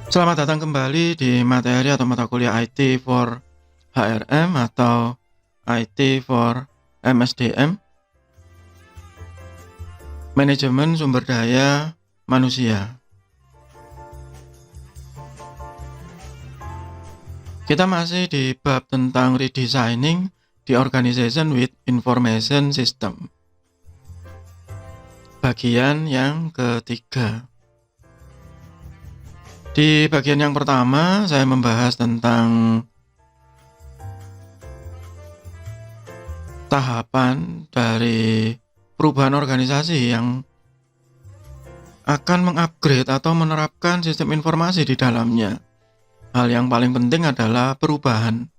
Selamat datang kembali di materi atau mata kuliah IT for HRM atau IT for MSDM, Manajemen Sumber Daya Manusia. Kita masih di bab tentang redesigning the organization with information system. Bagian yang ketiga. Di bagian yang pertama, saya membahas tentang tahapan dari perubahan organisasi yang akan mengupgrade atau menerapkan sistem informasi di dalamnya. Hal yang paling penting adalah perubahan,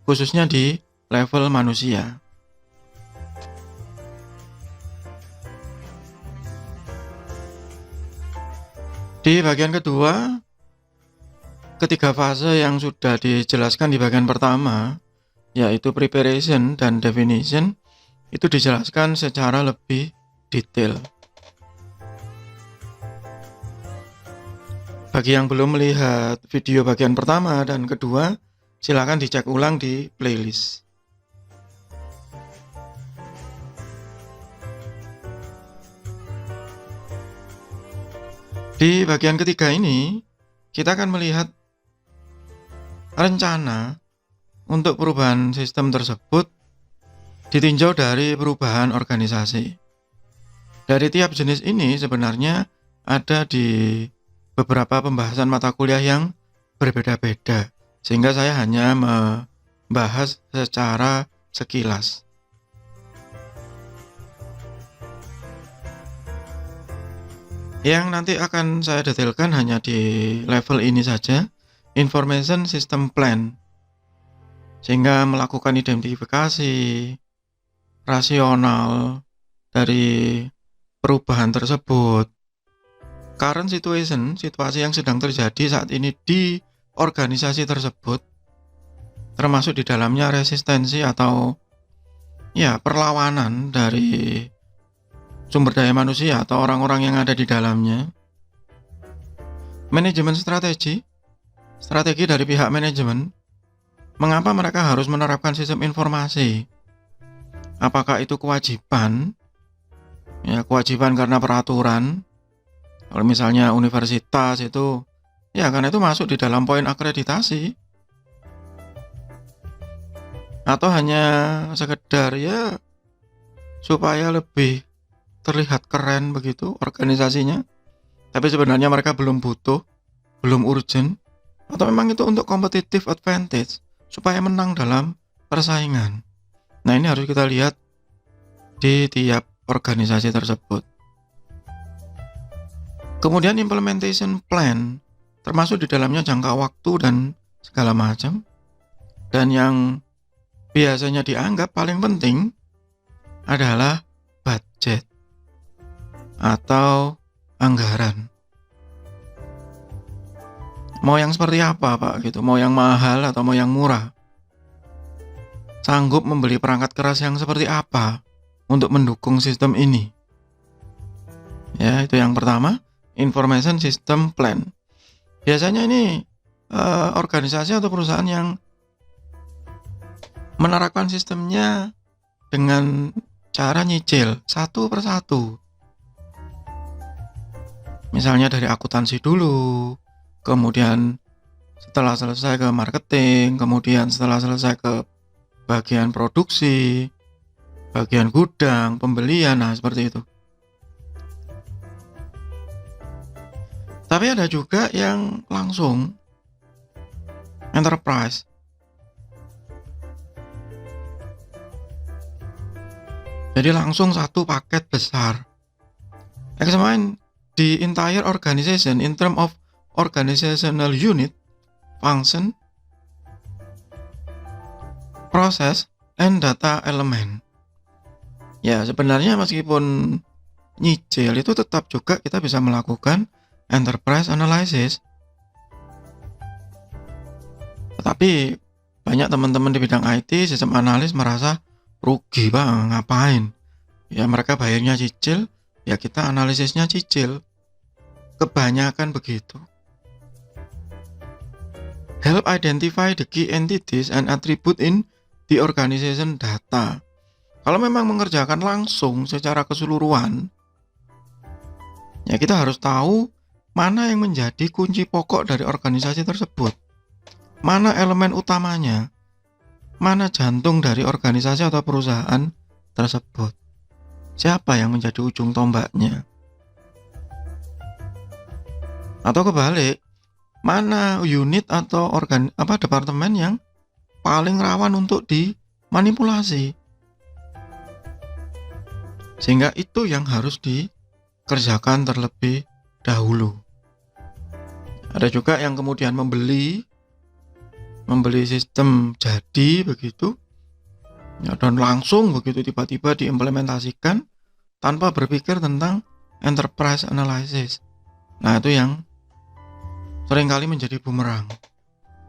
khususnya di level manusia. Di bagian kedua, ketiga fase yang sudah dijelaskan di bagian pertama, yaitu preparation dan definition, itu dijelaskan secara lebih detail. Bagi yang belum melihat video bagian pertama dan kedua, silakan dicek ulang di playlist. Di bagian ketiga ini, kita akan melihat rencana untuk perubahan sistem tersebut ditinjau dari perubahan organisasi. Dari tiap jenis ini sebenarnya ada di beberapa pembahasan mata kuliah yang berbeda-beda, sehingga saya hanya membahas secara sekilas. Yang nanti akan saya detailkan hanya di level ini saja, Information System Plan, sehingga melakukan identifikasi rasional dari perubahan tersebut, current situation, situasi yang sedang terjadi saat ini di organisasi tersebut, termasuk di dalamnya resistensi atau perlawanan dari sumber daya manusia atau orang-orang yang ada di dalamnya. Manajemen strategi dari pihak manajemen, mengapa mereka harus menerapkan sistem informasi? Apakah itu kewajiban? Kewajiban karena peraturan. Kalau misalnya universitas itu, karena itu masuk di dalam poin akreditasi. Atau hanya sekedar supaya lebih terlihat keren begitu organisasinya, tapi sebenarnya mereka belum butuh, belum urgent, atau memang itu untuk competitive advantage, supaya menang dalam persaingan. Nah, ini harus kita lihat di tiap organisasi tersebut. Kemudian implementation plan, termasuk di dalamnya jangka waktu dan segala macam. Dan yang biasanya dianggap paling penting adalah budget atau anggaran. Mau yang seperti apa, Pak? Gitu. Mau yang mahal atau mau yang murah? Sanggup membeli perangkat keras yang seperti apa untuk mendukung sistem ini? Itu yang pertama, Information System Plan. Biasanya ini organisasi atau perusahaan yang menerapkan sistemnya dengan cara nyicil satu persatu. Misalnya dari akuntansi dulu, kemudian setelah selesai ke marketing, kemudian setelah selesai ke bagian produksi, bagian gudang, pembelian, nah seperti itu. Tapi ada juga yang langsung enterprise. Jadi langsung satu paket besar. Examine the entire organization in terms of organizational unit, function, process, and data element. Sebenarnya meskipun nyicil itu tetap juga kita bisa melakukan enterprise analysis. Tetapi banyak teman-teman di bidang IT, sistem analis merasa rugi, Bang, ngapain? Mereka bayarnya cicil, kita analisisnya cicil. Kebanyakan begitu. help identify the key entities and attribute in the organization data. Kalau memang mengerjakan langsung secara keseluruhan, ya kita harus tahu mana yang menjadi kunci pokok dari organisasi tersebut, mana elemen utamanya, mana jantung dari organisasi atau perusahaan tersebut, siapa yang menjadi ujung tombaknya. Atau kebalik, mana unit atau departemen yang paling rawan untuk dimanipulasi, sehingga itu yang harus dikerjakan terlebih dahulu. Ada juga yang kemudian membeli sistem jadi begitu ya, dan langsung begitu tiba-tiba diimplementasikan tanpa berpikir tentang enterprise analysis. Nah, itu yang seringkali menjadi bumerang.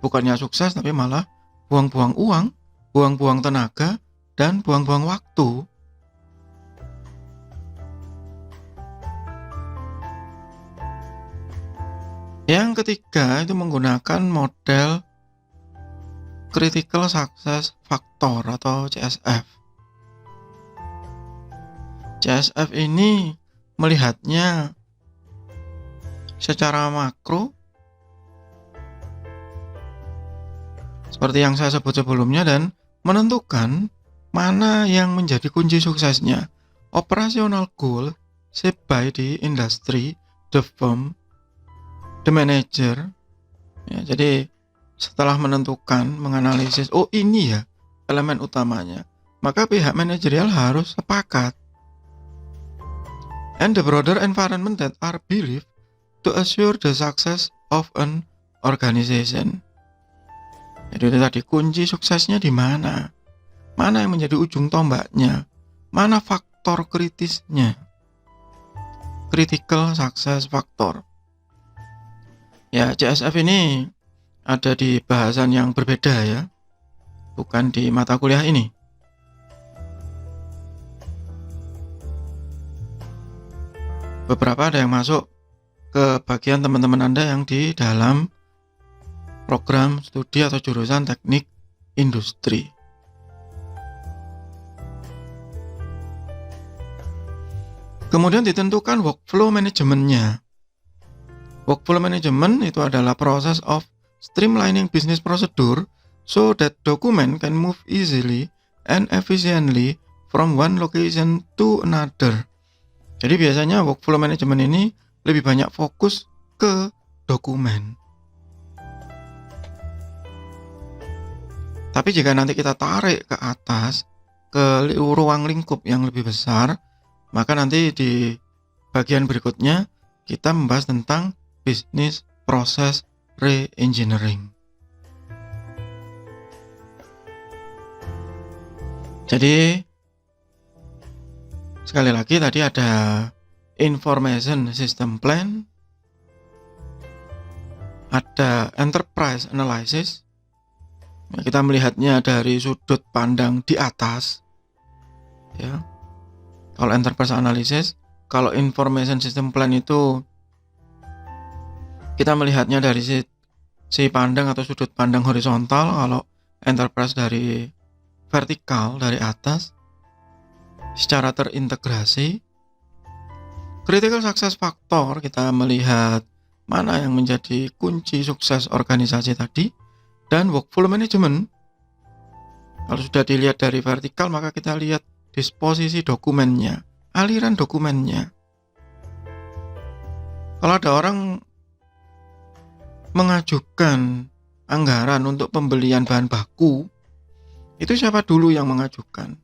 Bukannya sukses tapi malah buang-buang uang, buang-buang tenaga, dan buang-buang waktu. Yang ketiga itu menggunakan model Critical Success Factor atau CSF. CSF ini melihatnya secara makro seperti yang saya sebut sebelumnya dan menentukan mana yang menjadi kunci suksesnya. Operational goal set by the industry, the firm, the manager. Ya, jadi setelah menentukan, menganalisis, oh ini ya elemen utamanya, maka pihak manajerial harus sepakat. And the broader environment that are believed to assure the success of an organization. Jadi itu tadi kunci suksesnya di mana? Mana yang menjadi ujung tombaknya? Mana faktor kritisnya? Critical Success Factor. Ya, CSF ini ada di bahasan yang berbeda ya, bukan di mata kuliah ini. Beberapa ada yang masuk ke bagian teman-teman Anda yang di dalam program studi atau jurusan teknik industri. Kemudian ditentukan workflow manajemennya. Workflow management itu adalah proses of streamlining business procedure so that document can move easily and efficiently from one location to another. Jadi biasanya workflow management ini lebih banyak fokus ke dokumen. Tapi jika nanti kita tarik ke atas, ke ruang lingkup yang lebih besar, maka nanti di bagian berikutnya kita membahas tentang business process re-engineering. Jadi sekali lagi tadi ada information system plan, ada enterprise analysis. Kita melihatnya dari sudut pandang di atas. Ya. Kalau enterprise analysis, kalau information system plan itu kita melihatnya dari si pandang atau sudut pandang horizontal, kalau enterprise dari vertikal, dari atas, secara terintegrasi. Critical Success Factor, kita melihat mana yang menjadi kunci sukses organisasi tadi, dan workflow management. Kalau sudah dilihat dari vertikal, maka kita lihat disposisi dokumennya, aliran dokumennya. Kalau ada orang mengajukan anggaran untuk pembelian bahan baku, itu siapa dulu yang mengajukan?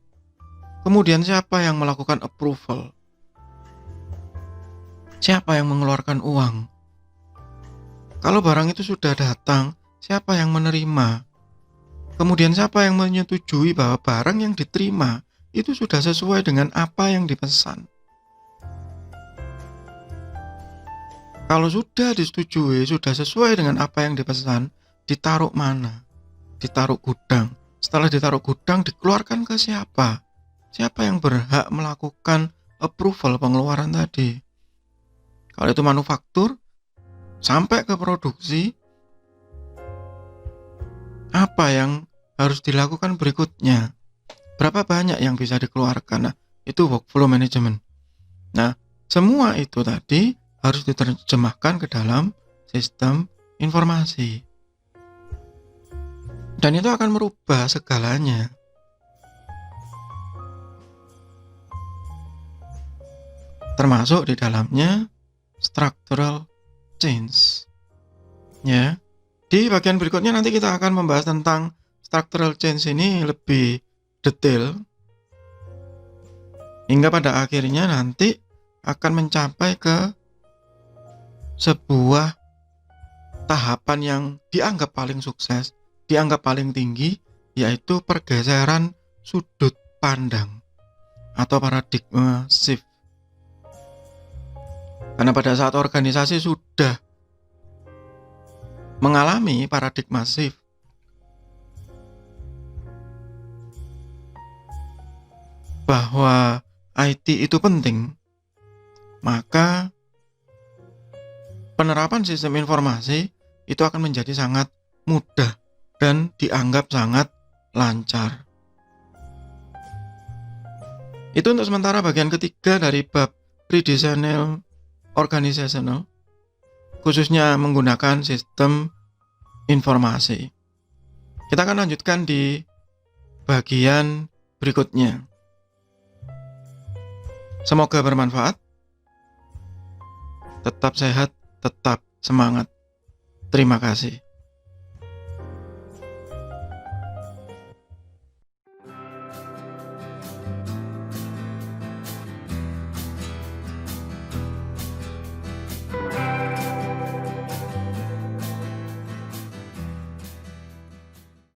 Kemudian siapa yang melakukan approval? Siapa yang mengeluarkan uang? Kalau barang itu sudah datang, siapa yang menerima? Kemudian siapa yang menyetujui bahwa barang yang diterima itu sudah sesuai dengan apa yang dipesan? Kalau sudah disetujui, sudah sesuai dengan apa yang dipesan, ditaruh mana? Ditaruh gudang. Setelah ditaruh gudang, dikeluarkan ke siapa? Siapa yang berhak melakukan approval pengeluaran tadi? Kalau itu manufaktur, sampai ke produksi, apa yang harus dilakukan berikutnya, berapa banyak yang bisa dikeluarkan. Nah, itu workflow management. Nah, semua itu tadi harus diterjemahkan ke dalam sistem informasi. Dan itu akan merubah segalanya. Termasuk di dalamnya structural change. Ya. Di bagian berikutnya nanti kita akan membahas tentang structural change ini lebih detail. Hingga pada akhirnya nanti akan mencapai ke sebuah tahapan yang dianggap paling sukses, dianggap paling tinggi, yaitu pergeseran sudut pandang atau paradigma shift. Karena pada saat organisasi sudah mengalami paradigma shift, bahwa IT itu penting, maka penerapan sistem informasi itu akan menjadi sangat mudah dan dianggap sangat lancar. Itu untuk sementara bagian ketiga dari bab Redesign Organizational, khususnya menggunakan sistem informasi. Kita akan lanjutkan di bagian berikutnya. Semoga bermanfaat. Tetap sehat, tetap semangat. Terima kasih.